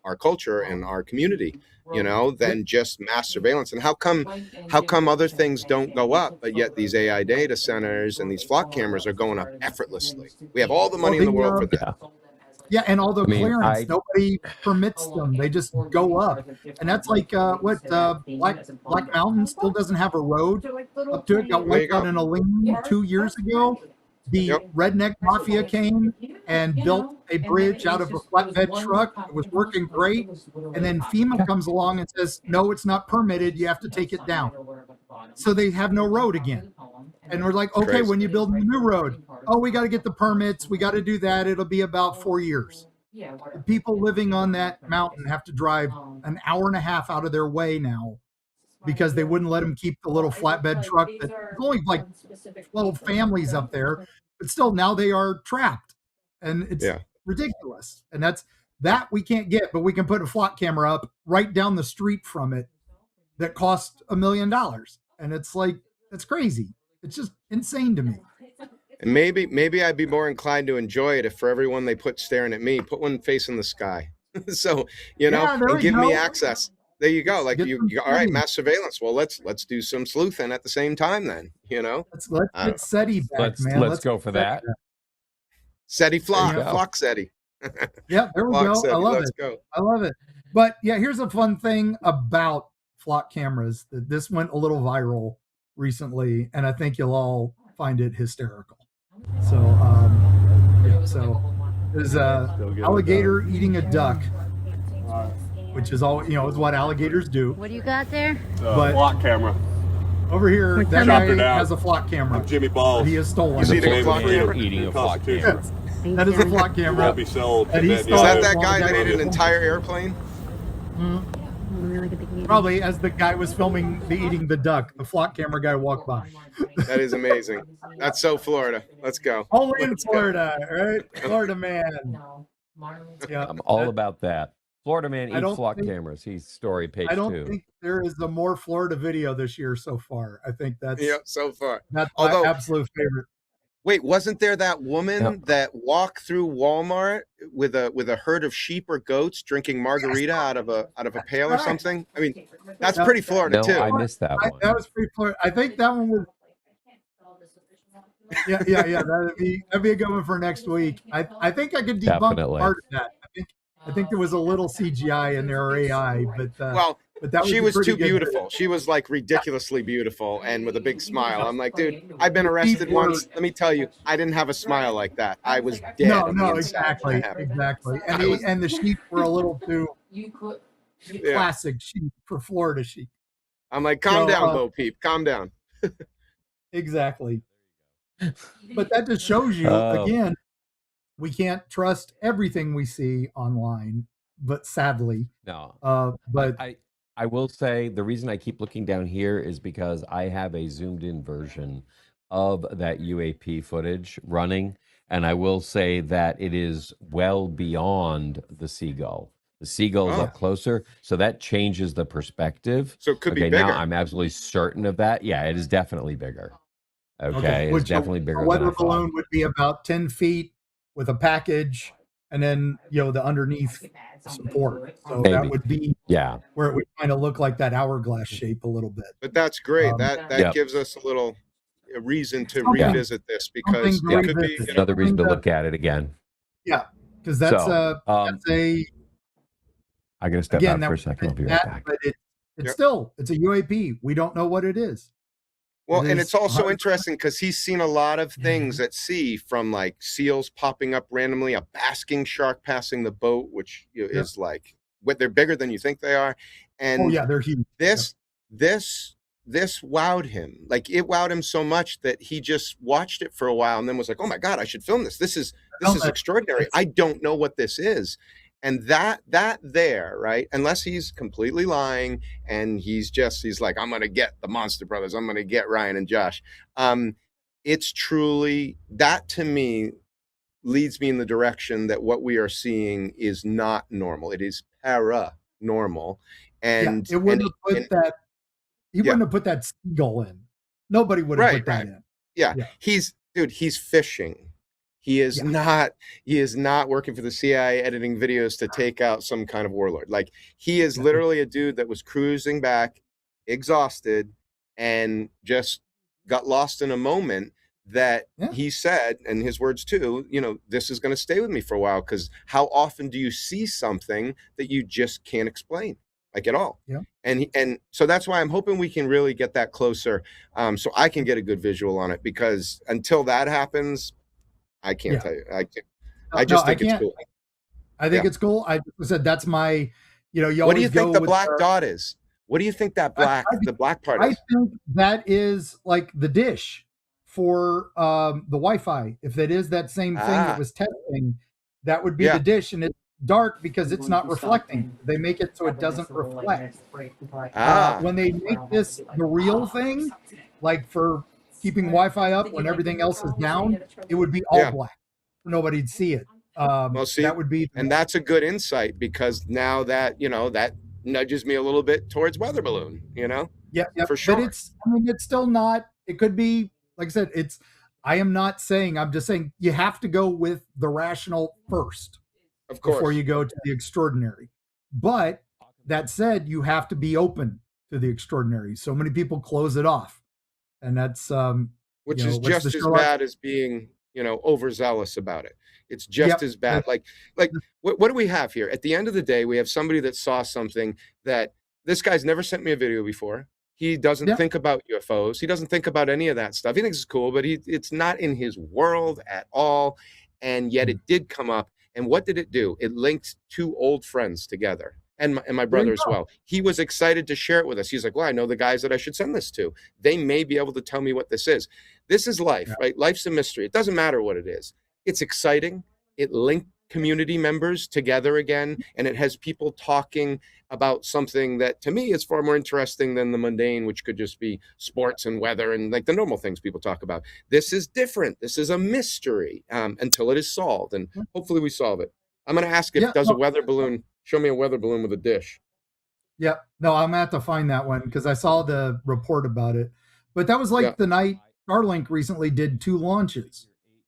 our culture and our community, than just mass surveillance. And how come other things don't go up, but yet these AI data centers and these flock cameras are going up effortlessly? We have all the money in the world for that. Yeah, and all the clearance, nobody permits them. They just go up. And that's like Black Mountain still doesn't have a road up to it. Got wiped out in a lane 2 years ago. The redneck mafia came and built a bridge out of a flatbed truck. It was working great. And then FEMA comes along and says, no, it's not permitted. You have to take it down. So they have no road again. And we're like, okay, when you build a new road, we got to get the permits. We got to do that. It'll be about 4 years. The people living on that mountain have to drive an hour and a half out of their way now because they wouldn't let them keep the little flatbed truck. There's only like 12 families up there, but still now they are trapped. And it's ridiculous. And that we can't get, but we can put a flock camera up right down the street from it that cost $1 million. And it's like, it's crazy. It's just insane to me. And maybe I'd be more inclined to enjoy it if for everyone they put staring at me, put one facing the sky. So, and give me access. There you go. Like all right, mass surveillance. Well, let's do some sleuthing at the same time then, Let's get SETI back, man. Let's go for that. SETI flock SETI. Yeah, there we go. SETI. I love Let's it. Go. I love it. But yeah, here's a fun thing about flock cameras. This went a little viral recently, and I think you'll all find it hysterical. So, there's a alligator eating a duck, which is all is what alligators do. What do you got there? Flock camera. Over here, that guy has a flock camera. Jimmy Balls. He has stolen. He's eating a flock camera. Eating a flock camera. That is a flock camera. Is that guy that ate an entire airplane? Probably, as the guy was filming eating the duck, the flock camera guy walked by. That is amazing. That's so Florida. Let's go. Only in Florida, right? Florida man. Yeah, I'm all about that. Florida man eats flock cameras. He's story page 2. I don't think there is a more Florida video this year so far. I think that's so far. That's my absolute favorite. Wait, wasn't there that woman that walked through Walmart with a herd of sheep or goats drinking margarita out of a pail or something? I mean, that's pretty Florida too. I missed that one. That was pretty Florida. I think that one was. Yeah. That'd be a good one for next week. I think I could debunk part of that. I think there was a little CGI in there or AI, but that she was too beautiful. She was like ridiculously beautiful and with a big smile. I'm like, dude, I've been arrested once. Let me tell you, I didn't have a smile like that. I was dead. No, exactly. And the sheep were a little too classic sheep for Florida sheep. I'm like, calm down, Bo Peep, calm down. Exactly. But that just shows you again, we can't trust everything we see online, but sadly. No. But I will say the reason I keep looking down here is because I have a zoomed in version of that UAP footage running. And I will say that it is well beyond the seagull. The seagull's up closer, so that changes the perspective. So it could be bigger. Now I'm absolutely certain of that. Yeah, it is definitely bigger. Okay. It's definitely bigger. A weather balloon would be about 10 feet with a package, and then the underneath support. So maybe. That would be where it would kind of look like that hourglass shape a little bit. But that's great. That gives us a reason to revisit this, because it could be another reason to look at it again. Yeah, because that's a. I'm going to step out for a second. I'll be right back. But it's still, it's a UAP. We don't know what it is. Well, and it's also interesting because he's seen a lot of things at sea, from like seals popping up randomly, a basking shark passing the boat, which is like, they're bigger than you think they are. And they're huge. This wowed him. Like, it wowed him so much that he just watched it for a while and then was like, oh my God, I should film this. This is extraordinary. I don't know what this is. And that there, right? Unless he's completely lying and he's like, I'm going to get the Monster Brothers. I'm going to get Ryan and Josh. It's truly, that to me leads me in the direction that what we are seeing is not normal. It is paranormal. And it wouldn't have put that. He wouldn't have put that seagull in. Nobody would have put that in. Yeah. He's fishing. He is not working for the CIA editing videos to take out some kind of warlord. Like, he is literally a dude that was cruising back, exhausted, and just got lost in a moment that he said, and his words too, this is going to stay with me for a while, because how often do you see something that you just can't explain, like, at all? Yeah. And so that's why I'm hoping we can really get that closer, so I can get a good visual on it, because until that happens, I can't tell you. I just think it's cool. I think it's cool. I said that's my, what do you think the black dot is? What do you think that the black part is? I think that is like the dish for the Wi-Fi. If it is that same thing that was testing, that would be the dish, and it's dark because it's not reflecting. They make it so it doesn't reflect. When they make this the real thing, like for keeping Wi-Fi up when everything else is down, it would be all black. Nobody'd see it. That would be, and that's a good insight, because now that that nudges me a little bit towards weather balloon. For sure. But it's still not. It could be, like I said. I'm just saying you have to go with the rational first, of course, before you go to the extraordinary. But that said, you have to be open to the extraordinary. So many people close it off. And that's which is just as bad as being overzealous about it. It's just as bad. Like what do we have here? At the end of the day, we have somebody that saw something that this guy's never sent me a video before. He doesn't think about UFOs. He doesn't think about any of that stuff. He thinks it's cool, but it's not in his world at all. And yet it did come up. And what did it do? It linked two old friends together. And my brother as well. He was excited to share it with us. He's like, well, I know the guys that I should send this to. They may be able to tell me what this is. This is life, right? Life's a mystery. It doesn't matter what it is. It's exciting. It linked community members together again. And it has people talking about something that, to me, is far more interesting than the mundane, which could just be sports and weather and like the normal things people talk about. This is different. This is a mystery until it is solved. And hopefully we solve it. I'm going to ask if does a weather balloon... Show me a weather balloon with a dish. Yeah, no, I'm going to have to find that one, because I saw the report about it. But that was like the night Starlink recently did 2 launches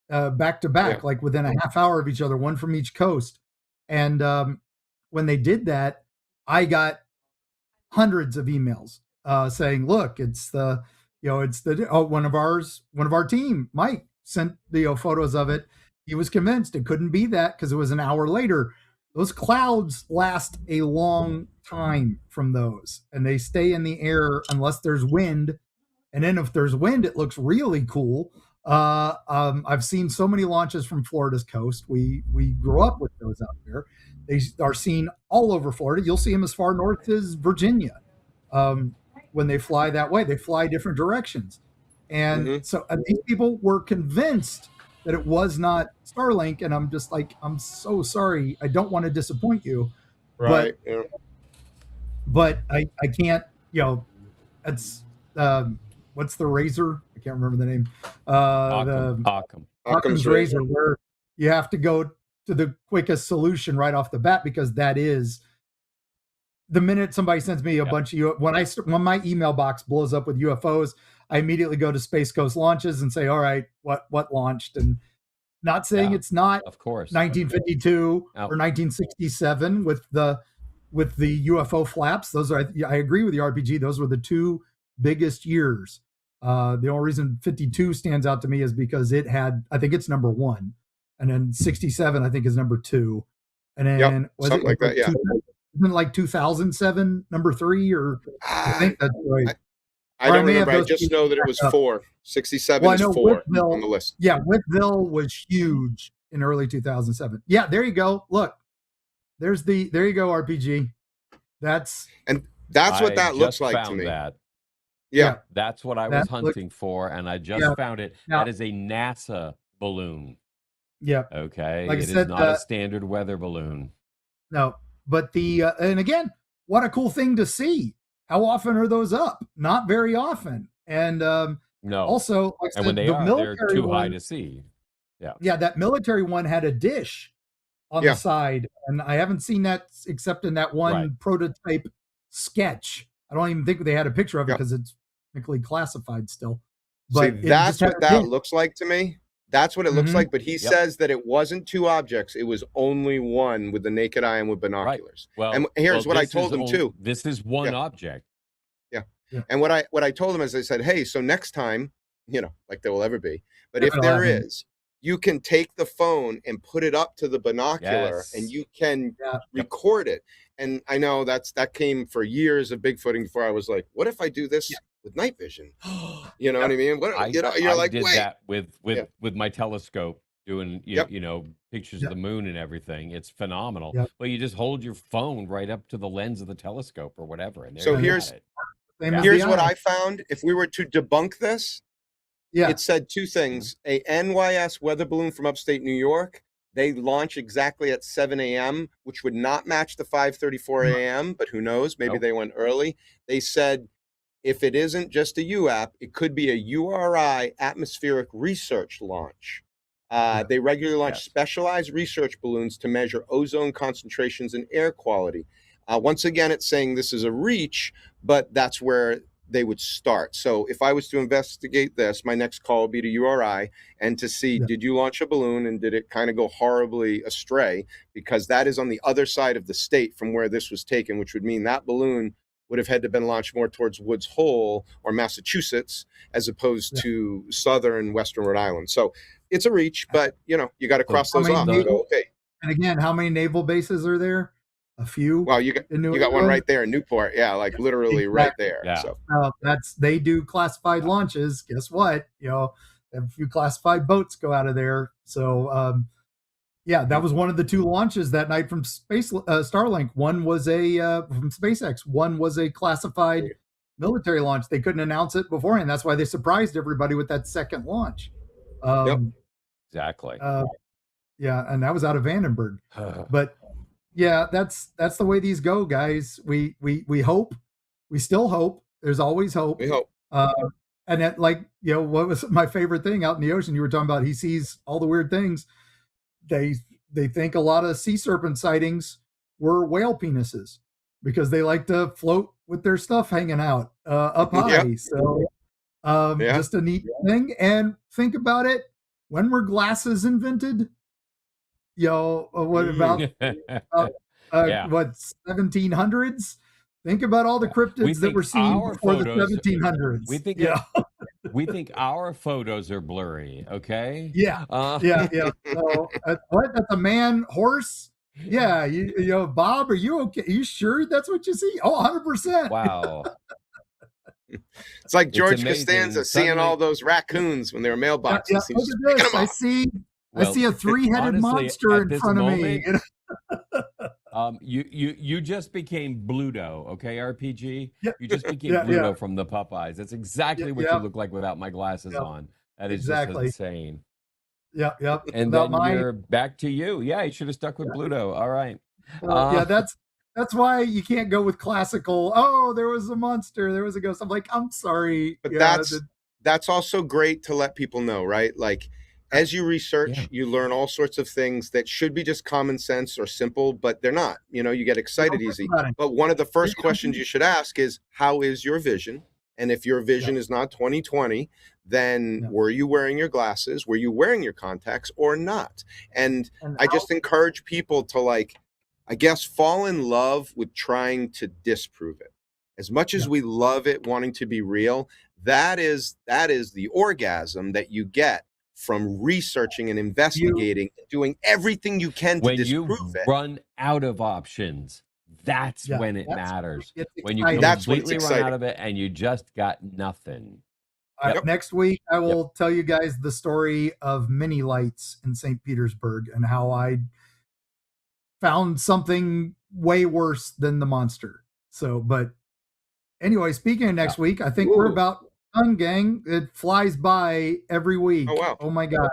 back to back, like within a half hour of each other, one from each coast. And when they did that, I got hundreds of emails saying, look, it's the it's one of our team, Mike, sent the photos of it. He was convinced it couldn't be that because it was an hour later. Those clouds last a long time from those, and they stay in the air unless there's wind. And then if there's wind, it looks really cool. I've seen so many launches from Florida's coast. We grew up with those out there. They are seen all over Florida. You'll see them as far north as Virginia. When they fly that way, they fly different directions. And so these people were convinced that it was not Starlink. And I'm just like, I'm so sorry. I don't want to disappoint you. Right. But I can't, it's, what's the razor? I can't remember the name. Occam's razor, where you have to go to the quickest solution right off the bat, because that is the minute somebody sends me a bunch of when my email box blows up with UFOs, I immediately go to Space Coast Launches and say, all right, what launched? And not saying it's not, of course, 1952 or 1967 with the UFO flaps. Those are, I agree with the RPG. Those were the two biggest years. The only reason 52 stands out to me is because it had, I think it's number 1, and then 67 I think is number 2, and then something like that. Yeah, isn't like 2007 number 3, or I think that's right. I don't remember. I just know that it was 4. 67 is 4 on the list. Yeah, Whitville was huge in early 2007. Yeah, there you go. Look, there you go, RPG. That's what that looks like to me. Yeah, that's what I was hunting for, and I just found it. That is a NASA balloon. Yeah. Okay. Like it is not a standard weather balloon. No, but and again, what a cool thing to see. How often are those up? Not very often. And no. Also, like I said, when they're too high to see. Yeah. Yeah, that military one had a dish on the side, and I haven't seen that except in that one prototype sketch. I don't even think they had a picture of it because it's technically classified still. But see, that's what that looks like to me. That's what it looks like. But he says that it wasn't 2 objects. It was only one with the naked eye and with binoculars. Right. Well, and here's what I told him too. This is one object. Yeah. And what I told him is, I said, hey, so next time, like there will ever be, but if there is, you can take the phone and put it up to the binocular and you can record it. And I know that came for years of Bigfooting before I was like, what if I do this with night vision? You know what I mean? You're like, did wait. That with my telescope, doing pictures of the moon and everything. It's phenomenal. But you just hold your phone right up to the lens of the telescope or whatever. And so here's what I found. If we were to debunk this, it said 2 things. A NYS weather balloon from upstate New York. They launch exactly at 7 a.m., which would not match the 5:34 a.m., but who knows? Maybe they went early. They said, if it isn't just a UAP, it could be a URI atmospheric research launch. They regularly launch specialized research balloons to measure ozone concentrations and air quality. Once again, it's saying this is a reach, but that's where they would start. So if I was to investigate this, my next call would be to URI and to see, did you launch a balloon and did it kind of go horribly astray? Because that is on the other side of the state from where this was taken, which would mean that balloon would have had to been launched more towards Woods Hole or Massachusetts, as opposed to southern Western Rhode Island. So it's a reach, but you got to cross those off and go, okay. And again, how many naval bases are there? A few. Well, you got one right there in Newport. Yeah, like literally right there. Yeah. So they do classified launches. Guess what? A few classified boats go out of there. So that was one of the 2 launches that night from Starlink. One was from SpaceX. One was a classified military launch. They couldn't announce it beforehand. That's why they surprised everybody with that second launch. Exactly. And that was out of Vandenberg. But yeah, that's the way these go, guys. We hope. We still hope. There's always hope. We hope. And that, what was my favorite thing out in the ocean? You were talking about he sees all the weird things. They think a lot of sea serpent sightings were whale penises because they like to float with their stuff hanging out up high. So just a neat thing. And think about it. When were glasses invented? What about what 1700s? Think about all the cryptids that were seen before the 1700s. We think we think our photos are blurry. Okay. Yeah. So, what? That's a man horse. Yeah. You know, Bob, are you okay? Are you sure that's what you see? Oh, 100%. Wow. It's like George Costanza seeing all those raccoons when they were mailboxes. Look at this. I see a 3-headed monster in front of me. You just became Bluto, okay, RPG? Yep. You just became Bluto from the Popeyes. That's exactly what you look like without my glasses on. That is just insane. Yep. And then you're back to you. Yeah, you should have stuck with Bluto. All right. That's why you can't go with classical. Oh, there was a monster. There was a ghost. I'm like, I'm sorry. But that's also great to let people know, right? Like, as you research, you learn all sorts of things that should be just common sense or simple, but they're not. You know, you get excited easy. But one of the first questions you should ask is, how is your vision? And if your vision is not 20/20, then were you wearing your glasses? Were you wearing your contacts or not? And I just encourage people to, like, I guess, fall in love with trying to disprove it. As much as we love it, wanting to be real, that is the orgasm that you get from researching and investigating, doing everything you can to disprove it. When you run out of options, that's when it matters. When you completely run out of it and you just got nothing. Next week, I will tell you guys the story of mini lights in St. Petersburg and how I found something way worse than the monster. So, but anyway, speaking of next week, I think we're about done, gang. It flies by every week. Oh, wow. Oh my gosh.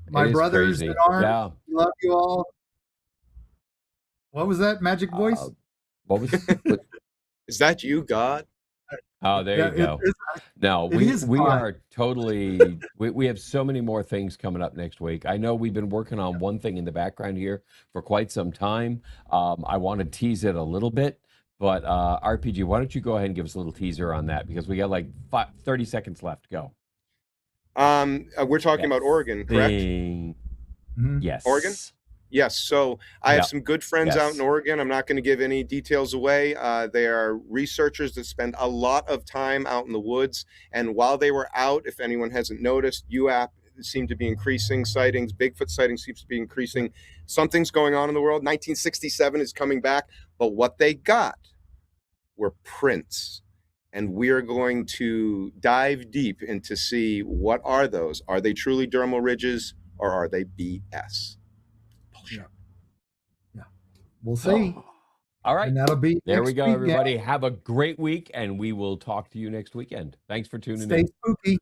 My brothers in arms, love you all. What was that magic voice? What was Is that you, God? Oh, there you go. No, we are totally, we have so many more things coming up next week. I know we've been working on one thing in the background here for quite some time. I want to tease it a little bit, but RPG, why don't you go ahead and give us a little teaser on that, because we got like 30 seconds left. Go. We're talking about Oregon, correct? Yes. Oregon? Yes. So I have some good friends out in Oregon. I'm not going to give any details away. They are researchers that spend a lot of time out in the woods. And while they were out, if anyone hasn't noticed, UAP seemed to be increasing sightings. Bigfoot sightings seems to be increasing. Something's going on in the world. 1967 is coming back. But what they got were prints. And we are going to dive deep into see, what are those? Are they truly dermal ridges, or are they BS? We'll see. All right. And that'll be there we go, everybody. Have a great week, and we will talk to you next weekend. Thanks for tuning in. Stay spooky.